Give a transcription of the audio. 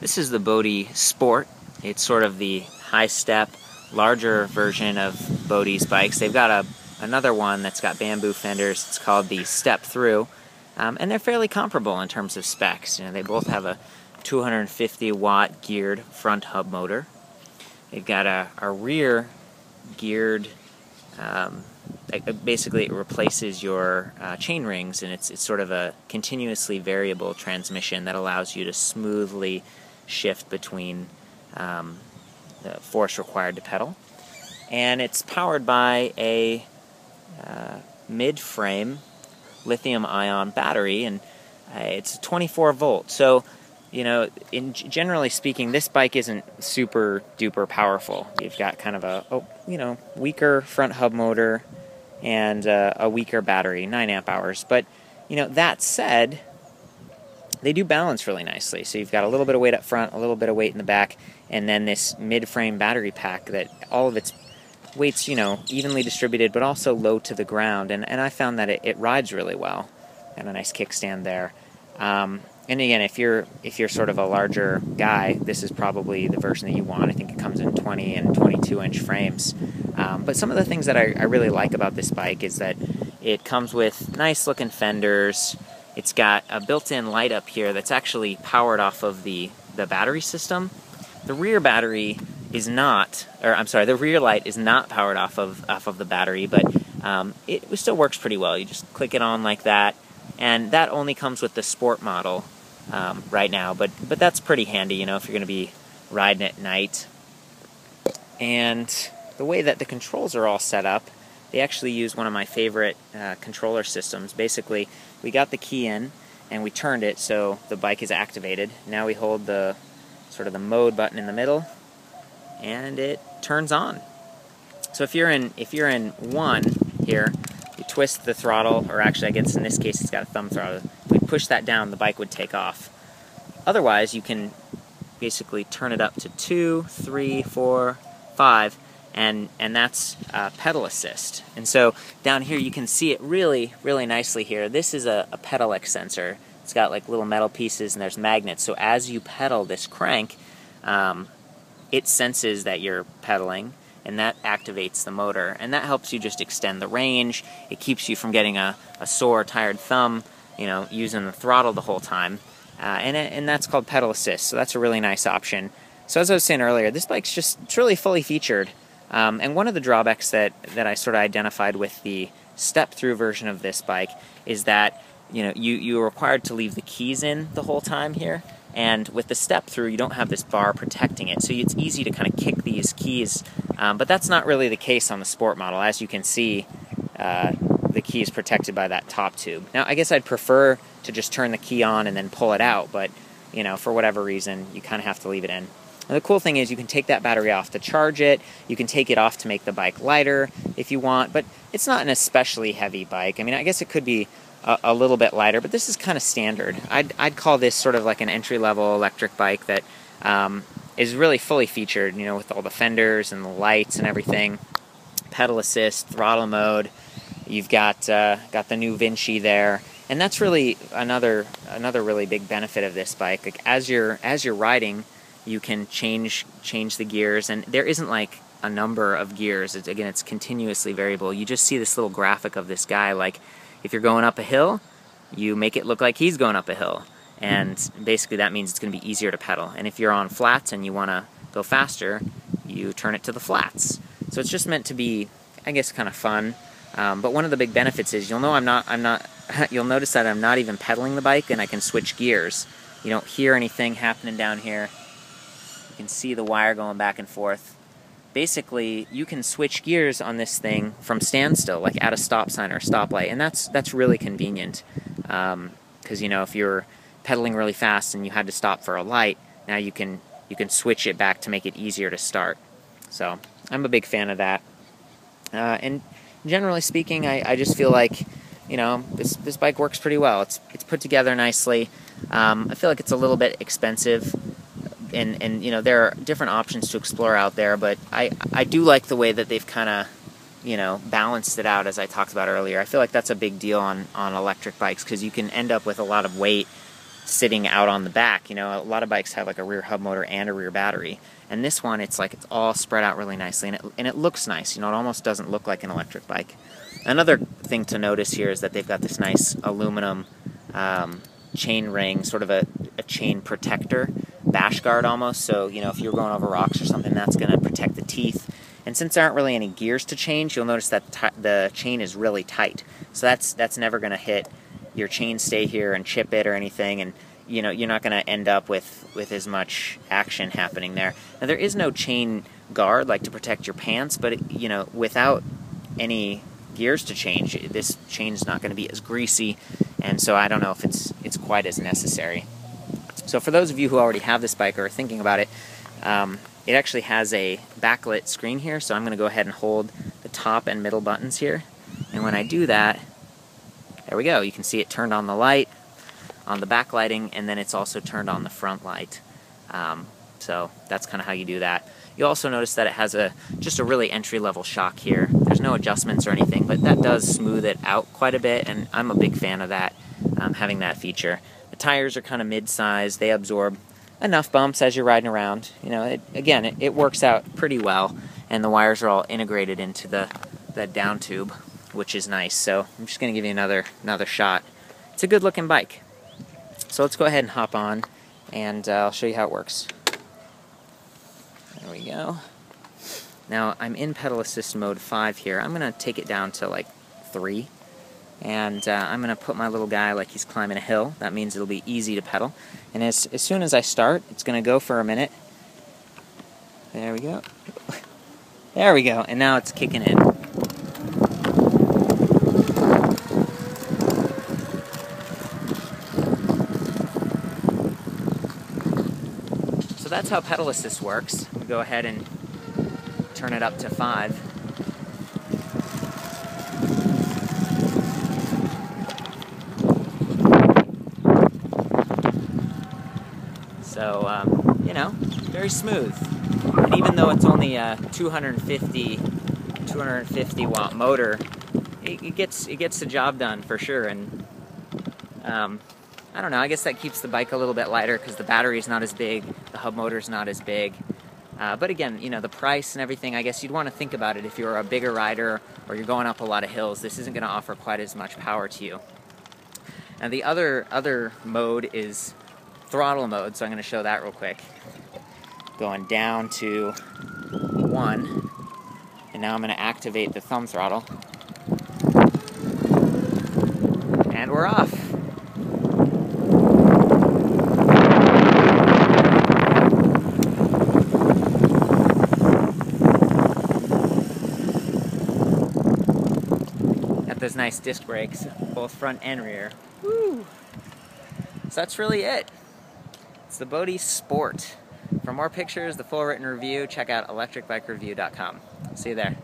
This is the Bodhi Sport. It's sort of the high-step, larger version of Bodhi's bikes. They've got another one that's got bamboo fenders. It's called the Step Through, and they're fairly comparable in terms of specs. You know, they both have a 250-watt geared front hub motor. They've got a rear geared. Basically, it replaces your chain rings, and it's sort of a continuously variable transmission that allows you to smoothly shift between the force required to pedal. And it's powered by a mid-frame lithium-ion battery, and it's 24 volt. So, you know, generally speaking, this bike isn't super duper powerful. You've got kind of a weaker front hub motor and a weaker battery, 9 amp hours. But, you know, that said, they do balance really nicely. So you've got a little bit of weight up front, a little bit of weight in the back, and then this mid-frame battery pack that all of its weight's, you know, evenly distributed, but also low to the ground. And I found that it rides really well. Got a nice kickstand there. And again, if you're sort of a larger guy, this is probably the version that you want. I think it comes in 20 and 22-inch frames. But some of the things that I really like about this bike is that it comes with nice-looking fenders. It's got a built-in light up here that's actually powered off of the battery system. The rear battery is not, or I'm sorry, the rear light is not powered off of the battery, but it still works pretty well. You just click it on like that, and that only comes with the Sport model right now, but that's pretty handy, you know, if you're going to be riding at night. And the way that the controls are all set up, they actually use one of my favorite controller systems. Basically, we got the key in and we turned it so the bike is activated. Now we hold the sort of the mode button in the middle, and it turns on. So if you're in one here, you twist the throttle, or actually I guess in this case it's got a thumb throttle. If we push that down, the bike would take off. Otherwise, you can basically turn it up to 2, 3, 4, 5, and that's pedal assist. And so down here you can see it really, really nicely here. This is a pedalex sensor. It's got like little metal pieces and there's magnets. So as you pedal this crank, it senses that you're pedaling, and that activates the motor, and that helps you just extend the range. It keeps you from getting a sore, tired thumb, you know, using the throttle the whole time, and that's called pedal assist. So that's a really nice option. So as I was saying earlier, this bike's it's really fully featured, and one of the drawbacks that I sort of identified with the step-through version of this bike is that, you know, you're required to leave the keys in the whole time here. And with the step-through, you don't have this bar protecting it, so it's easy to kind of kick these keys. But that's not really the case on the Sport model. As you can see, the key is protected by that top tube. Now, I guess I'd prefer to just turn the key on and then pull it out, but, you know, for whatever reason, you kind of have to leave it in. And the cool thing is you can take that battery off to charge it. You can take it off to make the bike lighter if you want, but it's not an especially heavy bike. I mean, I guess it could be a little bit lighter, but this is kind of standard. I'd call this sort of like an entry-level electric bike that is really fully featured, you know, with all the fenders and the lights and everything. Pedal assist, throttle mode. You've got the new Vinci there, and that's really another really big benefit of this bike. Like as you're riding, you can change the gears, and there isn't like a number of gears. Again, it's continuously variable. You just see this little graphic of this guy, like, if you're going up a hill, you make it look like he's going up a hill. And basically that means it's going to be easier to pedal. And if you're on flats and you want to go faster, you turn it to the flats. So it's just meant to be, I guess, kind of fun. But one of the big benefits is you'll notice that I'm not even pedaling the bike, and I can switch gears. You don't hear anything happening down here. You can see the wire going back and forth. Basically, you can switch gears on this thing from standstill, like at a stop sign or a stoplight, and that's really convenient. Because, you know, if you're pedaling really fast and you had to stop for a light, now you can switch it back to make it easier to start. So I'm a big fan of that. And generally speaking, I just feel like, you know, this bike works pretty well. It's put together nicely. I feel like it's a little bit expensive. And you know, there are different options to explore out there, but I do like the way that they've kind of, you know, balanced it out, as I talked about earlier. I feel like that's a big deal on electric bikes, because you can end up with a lot of weight sitting out on the back. You know, a lot of bikes have like a rear hub motor and a rear battery, and this one, it's like it's all spread out really nicely, and it looks nice. You know, it almost doesn't look like an electric bike. Another thing to notice here is that they've got this nice aluminum chain ring, sort of a chain protector, bash guard almost, so you know, if you're going over rocks or something, that's going to protect the teeth. And since there aren't really any gears to change, you'll notice that the chain is really tight, so that's never going to hit your chain stay here and chip it or anything, and you know, you're not going to end up with as much action happening there. Now, there is no chain guard like to protect your pants, but you know, without any gears to change, this chain's not going to be as greasy, and so I don't know if it's quite as necessary. So for those of you who already have this bike or are thinking about it, it actually has a backlit screen here, so I'm going to go ahead and hold the top and middle buttons here, and when I do that, there we go, you can see it turned on the light, on the backlighting, and then it's also turned on the front light. So that's kind of how you do that. You'll also notice that it has just a really entry-level shock here. There's no adjustments or anything, but that does smooth it out quite a bit, and I'm a big fan of that, having that feature. The tires are kind of mid-size. They absorb enough bumps as you're riding around. You know, it works out pretty well, and the wires are all integrated into the down tube, which is nice. So I'm just going to give you another shot. It's a good-looking bike. So let's go ahead and hop on, and I'll show you how it works. There we go. Now, I'm in pedal assist mode 5 here. I'm going to take it down to like 3. And I'm going to put my little guy like he's climbing a hill. That means it'll be easy to pedal. And as soon as I start, it's going to go for a minute. There we go. There we go. And now it's kicking in. So that's how pedal assist works. We go ahead and turn it up to 5. So, you know, very smooth. And even though it's only a 250 watt motor, it gets the job done for sure. And I don't know, I guess that keeps the bike a little bit lighter because the battery's not as big, the hub motor's not as big. But again, you know, the price and everything, I guess you'd want to think about it if you're a bigger rider or you're going up a lot of hills. This isn't going to offer quite as much power to you. And the other mode is throttle mode, so I'm going to show that real quick. Going down to 1, and now I'm going to activate the thumb throttle. And we're off. Got those nice disc brakes, both front and rear. Woo! So that's really it. It's the Bodhi Sport. For more pictures, the full written review, check out ElectricBikeReview.com. See you there.